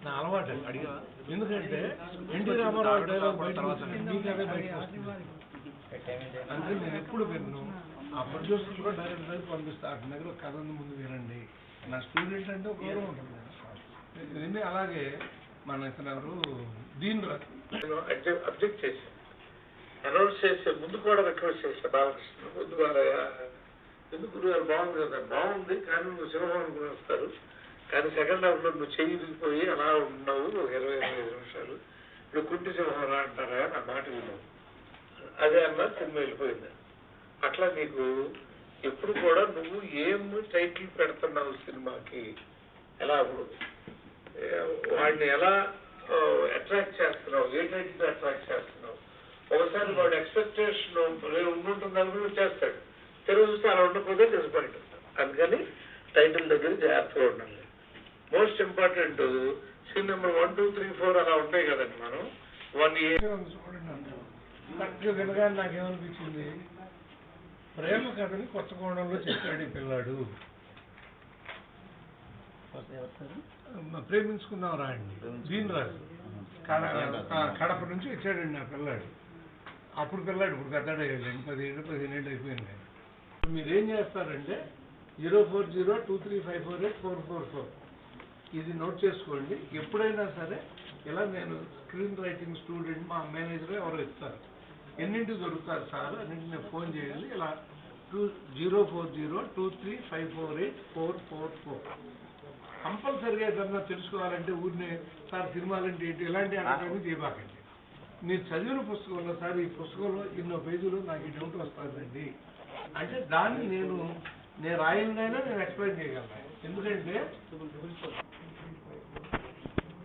నా అలవాటు అడిగా. ఎందుకంటే ఎన్టీ రామారావు డైలాగ్ మీకు అదే బయటకు వస్తుంది. అందుకని నేను ఎప్పుడు విన్ను. ఆ ప్రొడ్యూసర్ కూడా డైరెక్ట్ కలిపి పంపిస్తా. అతని దగ్గర కథ ముందు వినండి. నా స్టూడెంట్ అంటే ఒక గౌరవం ఉంటుంది. ఇవన్నీ అలాగే మన ఇతను ఎవరు దీని అబ్జెక్ట్ చేశాను. అనౌన్స్ చేసే ముందు కూడా రిక్వెస్ట్ చేశా బాలకృష్ణ ముందు ఎందుకు గురుగారు బాగుంది కదా, బాగుంది కానీ నువ్వు సింహం వస్తారు, కానీ సెకండ్ హాఫ్ లో నువ్వు చెయ్యి దిగిపోయి అలా ఉన్నావు 20-25 నిమిషాలు, ఇప్పుడు కుంటి సింహం రా అంటారా నా మాట విన్నావు. అదే అన్నా సినిమా వెళ్ళిపోయింది. అట్లా నీకు ఎప్పుడు కూడా నువ్వు ఏం టైటిల్ పెడుతున్నావు సినిమాకి, ఎలా అప్పుడు వాడిని ఎలా అట్రాక్ట్ చేస్తున్నావు, ఏ టైటిల్ అట్రాక్ట్ చేస్తున్నావు. ఒకసారి వాడు ఎక్స్పెక్టేషన్ ఉంటుందని కూడా చేస్తాడు, తెలుగు చూస్తే అలా ఉండకపోతే డిసప్పాయింట్ ఉంటాడు. అందుకని టైటిల్ దగ్గర జాగ్రత్తగా ఉండాలి. మోస్ట్ ఇంపార్టెంట్ సీన్ నెంబర్ 1, 2, 3, 4 అలా ఉంటాయి కదండి. మనం 1 year కరెక్ట్గా వినగానే నాకేమనిపించింది, ప్రేమ కథని కొత్తగూడెంలో చెప్పాడు ఈ పిల్లాడు. ప్రేమించుకున్నాం రాండి దీని రాజు కడప నుంచి వచ్చాడండి ఆ పిల్లాడు. అప్పుడు పిల్లాడు ఇప్పుడు పెద్దాడు 10-15 ఏళ్ళు అయిపోయింది. మీరేం చేస్తారంటే 0402354844 ఇది నోట్ చేసుకోండి. ఎప్పుడైనా సరే ఇలా నేను స్క్రీన్ రైటింగ్ స్టూడెంట్ మా మేనేజర్ ఎవరో ఇస్తారు, ఎన్నింటికి దొరుకుతారు సార్ అన్నింటి నేను ఫోన్ చేయాలి. ఇలా 0402354844 కంపల్సరిగా ఏదన్నా తెలుసుకోవాలంటే ఊరినే సార్ సినిమాలంటే ఏంటి ఇలాంటి అడగడానికి తీయబాకండి. మీరు చదివిన పుస్తకంలో సార్ ఈ పుస్తకంలో ఇన్నో పేజీలు నాకు ఈ డౌట్ వస్తుందండి అంటే దాన్ని నేను రాయనైనా నేను ఎక్స్ప్లెయిన్ చేయగలను. ఎందుకంటే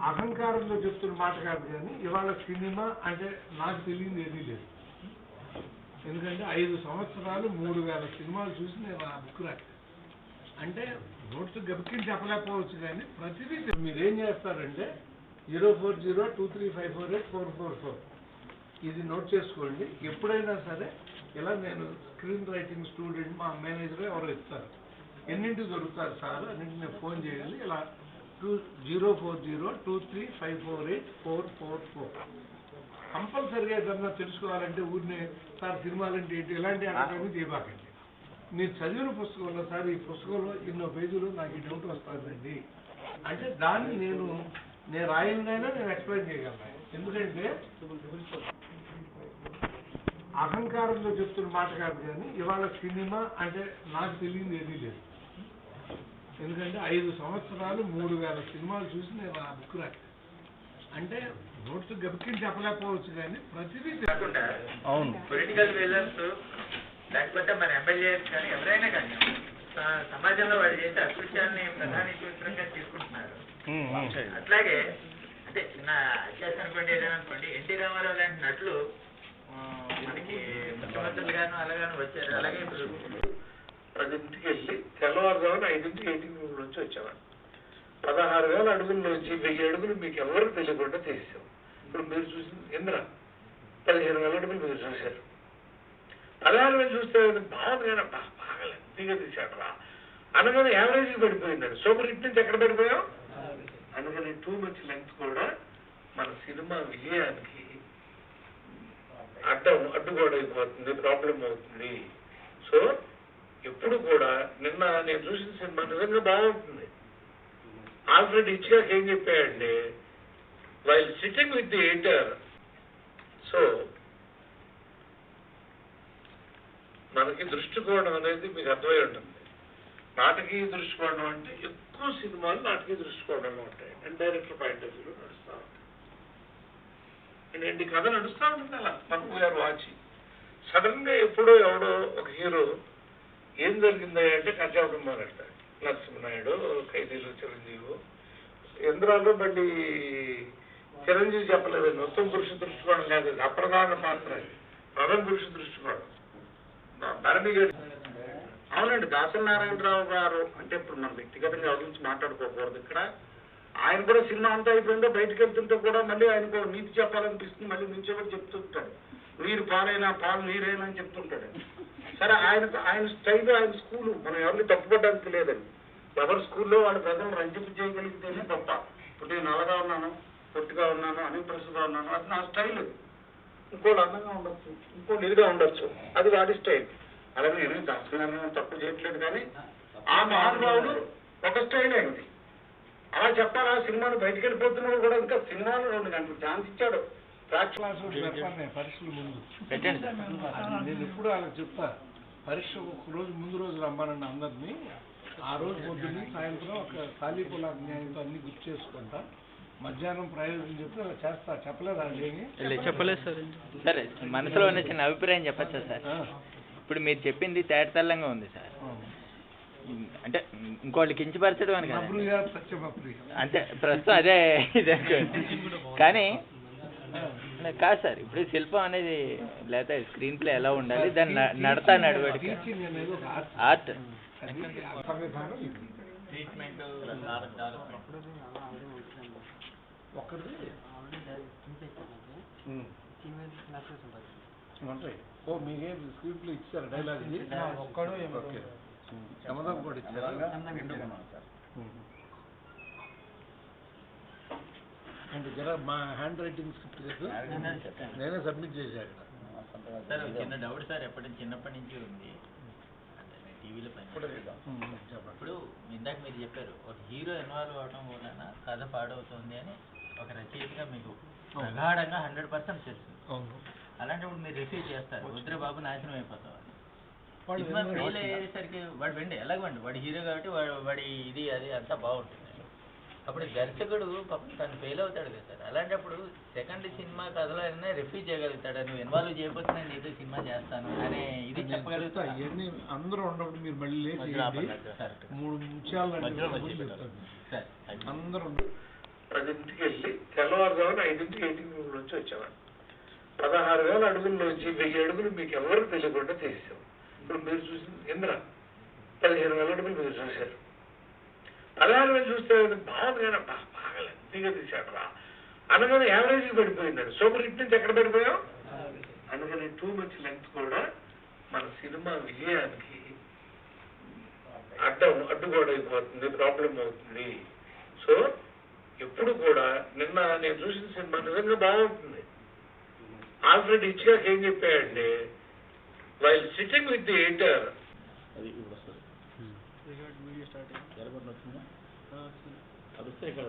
అహంకారంలో చెప్తున్న మాట కాదు, కానీ ఇవాళ సినిమా అంటే నాకు తెలియదు ఏదీ లేదు. ఎందుకంటే 5 సంవత్సరాలు 3000 సినిమాలు చూసి నేను ఆ బుక్ రాశాను. అంటే నోట్స్ గబిక్కిని చెప్పలేకపోవచ్చు, కానీ ప్రతిదీ మీరేం చేస్తారంటే 0402354844 ఇది నోట్ చేసుకోండి. ఎప్పుడైనా సరే ఇలా నేను స్క్రీన్ రైటింగ్ స్టూడెంట్ మా మేనేజర్ ఎవరో ఇస్తారు, ఎన్నింటికి దొరుకుతారు సార్ అన్నింటి నేను ఫోన్ చేయాలి. ఇలా 0402354844 కంపల్సరిగా ఏదన్నా తెలుసుకోవాలంటే ఊరినే సార్ సినిమాలంటే ఏంటి ఇలాంటి అడగడానికి తీయబాకండి. మీరు చదివిన పుస్తకంలో సార్ ఈ పుస్తకంలో ఇన్నో పేజీలు నాకు ఈ డౌట్ వస్తుందండి అంటే దాన్ని నేను రాయనైనా నేను ఎక్స్ప్లెయిన్ చేయగలను. ఎందుకంటే అహంకారంలో చెప్తున్న మాట కాదు, కానీ ఇవాళ సినిమా అంటే నాకు తెలియదు ఏదీ లేదు. ఎందుకంటే 5 సంవత్సరాలు 3000 సినిమాలు చూసి నేను ఆ బుక్ రాశాను. అంటే నోట్స్ గబిక్కిని చెప్పలేకపోవచ్చు, కానీ ప్రతిదీ కాకుండా అవును పొలిటికల్ లీడర్స్ లేకపోతే మన ఎమ్మెల్యేస్ కానీ ఎవరైనా కానీ సమాజంలో వాళ్ళు చేసే అకృత్యాలని ప్రధాన సూత్రంగా తీసుకుంటున్నారు. అట్లాగే అంటే చిన్న అత్యాస అనుకోండి ఏదైనా అనుకోండి, ఎన్టీ రామారావు లాంటి నటులు మనకి ముఖ్యమంత్రులుగాను అలాగాను వచ్చారు. అలాగే 10ంటికి వెళ్ళి తెల్లవారుజామున 5ంటికి ఎయిటింగ్ రూమ్ నుంచి వచ్చేవాడు. 16,000 అడుగుల నుంచి 1000 అడుగులు మీకు ఎవరు తెలియకుండా తీసాం. ఇప్పుడు మీరు చూసిన ఇంద్ర 15,000 అడుగులు మీరు చూశారు. 16,000 చూస్తే బాగా బాగా లెంతీగా తీశాడు రా అనగానే యావరేజ్కి పడిపోయిందండి. సూపర్ హిట్ నుంచి ఎక్కడ పడిపోయాం. అందుకని టూ మచ్ లెంత్ కూడా మన సినిమా విజయానికి అడ్డుగోడైపోతుంది, ప్రాబ్లం అవుతుంది. సో ఎప్పుడు కూడా నిన్న నేను చూసిన సినిమా నిజంగా బాగుంటుంది. ఆల్ఫ్రెడ్ హిచ్కాక్ ఏం చెప్పాడంటే while sitting with the editor, so మనకి దృష్టికోణం అనేది మీకు అర్థమై ఉంటుంది. నాటకీయ దృష్టికోణం అంటే ఎక్కువ సినిమాలు నాటకీయ దృష్టికోణంలో ఉంటాయి అండ్ డైరెక్టర్ పాయింట్ ఆఫ్ వ్యూలో నడుస్తూ ఉంటాయి. ఏంటి కథ నడుస్తూ ఉంటుంది అలా మనం వీఆర్ వాచింగ్. సడన్ గా ఎప్పుడో ఎవడో ఒక హీరో ఏం జరిగిందా అంటే కచ్చాకుమార్ అంటారు, నరసింహనాయుడు, ఖైదీలు చిరంజీవి, ఇంద్రాలో బండి చిరంజీవి చెప్పలేదండి. మొత్తం పురుష దృష్టికోణం కాదు, అప్రధాన పాత్ర ప్రథమ పురుష దృష్టికోణం. భరణి గారు అవునండి, దాసరి నారాయణరావు గారు అంటే ఇప్పుడు మనం వ్యక్తిగతంగా ఎవరి నుంచి మాట్లాడుకోకూడదు. ఇక్కడ ఆయన కూడా సినిమా అంతా అయిపోయిందో బయటకు వెళ్తుంటే కూడా మళ్ళీ ఆయనకు నీతి చెప్పాలనిపిస్తుంది, మళ్ళీ నుంచోబెట్టి చెప్తుంటాడు నీరు పాలైనా పాలు నీరైనా అని చెప్తుంటాడు. సరే ఆయన స్టైల్ ఆయన స్కూలు మనం ఎవరిని తప్పుపడడానికి లేదండి. ఎవరి స్కూల్లో వాళ్ళ ప్రజలు రంజింపు చేయగలిగితేనే తప్ప ఇప్పుడు నేను నల్లగా ఉన్నాను, పొట్టిగా ఉన్నాను, అనిప్రెస్గా ఉన్నాను, అది నా స్టైల్. ఇంకోళ్ళు అందంగా ఉండొచ్చు, ఇంకోళ్ళు ఇదిగా ఉండొచ్చు, అది వాడి స్టైల్. అలాగే నేను దాచుకున్నాను తప్పు చేయట్లేదు, కానీ ఆ మహానుభావుడు ఒక స్టైల్ అయింది. అలా చెప్పాలా, సినిమాను బయటికి వెళ్ళిపోతున్నాడు కూడా ఇంకా సినిమాలో 2 గంటలు ఛాన్స్ ఇచ్చాడు. పరీక్షల ముందు నేను ఎప్పుడు వాళ్ళకి చెప్తా, పరీక్ష ఒక రోజు ముందు రోజు రమ్మానండి అందరినీ. ఆ రోజు పొద్దున్న సాయంత్రం ఒక ఖాళీ పొల న్యాయంతో అన్ని గుర్తు చేసుకుంటా, మధ్యాహ్నం ప్రయోజనం చెప్తే అలా చేస్తా. చెప్పలేదు అది చెప్పలేదు సార్. సరే, మనసులో ఉన్న చిన్న అభిప్రాయం చెప్పచ్చా సార్? ఇప్పుడు మీరు చెప్పింది తేటతెల్లంగా ఉంది సార్. అంటే ఇంకోళ్ళు కించపరచడం అని అంటే ప్రస్తుతం అదే ఇదే. కానీ కాదు సార్, ఇప్పుడు శిల్పం అనేది లేదా స్క్రీన్ ప్లే ఎలా ఉండాలి, దాన్ని నడతా నడవడిక ఆర్ట్ ట్రీట్మెంట్ ఒకటి ఉంటాయి. ఓ మీకేం స్క్రీన్ ప్లే ఇచ్చారు డైలాగ్ ఒక్కడు శమదం కూడా ఇచ్చారా? అంటే జర మా హ్యాండ్ రైటింగ్ స్క్రిప్ట్ నేనే సబ్మిట్ చేశాను. సార్ చిన్న డౌట్ సార్, చిన్నప్పటి నుంచి ఉంది, టీవీలో పని. ఇప్పుడు ఇందాక మీరు చెప్పారు ఒక హీరో ఇన్వాల్వ్ అవడం వలన కథ పాడవుతుంది అని ఒక రచయితగా మీకు ప్రగాఢంగా 100% తెలుసు. అలాంటప్పుడు మీరు రిసీవ్ చేస్తారు, రుద్రబాబు నాశనం అయిపోతాం అని. సినిమా ఫెయిల్ అయ్యేసరికి వాడు వెండి ఎలాగండి, వాడు హీరో కాబట్టి వాడి ఇది అది అంతా బాగుంటుంది. అప్పుడు దర్శకుడు పాపం తను ఫెయిల్ అవుతాడు కదా సార్. అలాంటప్పుడు సెకండ్ సినిమా కథలో అయినా రిఫ్యూజ్ చేయగలుగుతాడు, నువ్వు ఇన్వాల్వ్ చేయకపోతే నేను ఏదో సినిమా చేస్తాను అనే ఇది చెప్పగలుగుతా. ఇవన్నీ అందరూ ఉన్నప్పుడు మీరు మళ్ళీ లేచి 3 నిమిషాలు అందరూ 10ంటికి వెళ్ళి తెల్లవారుజామున 5ంటికి ఎయిటింగ్ రూమ్ నుంచి వచ్చేవాడు. 16,000 అడుగుల్లోంచి 1000 అడుగులు మీకు ఎవరికి తెలియకుండా చేసాం. ఇప్పుడు మీరు చూసింది ఇంద్ర 15,000 అడుగులు మీరు చూశారు. 16,000 చూస్తే బాగుంది, బాగా లెంతీగా తీశాడు రా అనగానే యావరేజ్ పడిపోయిందండి. సూపర్ హిట్ నుంచి ఎక్కడ పడిపోయాం? అందుకని టూ మచ్ లెంత్ కూడా మన సినిమా విజయానికి అడ్డుగోడైపోతుంది, ప్రాబ్లం అవుతుంది. సో ఎప్పుడు కూడా నిన్న నేను చూసిన సినిమా నిజంగా బాగుంటుంది. ఆల్ఫ్రెడ్ హిచ్కాక్ ఏం చెప్పాడంటే, while sitting with the editor, ఇక్కడ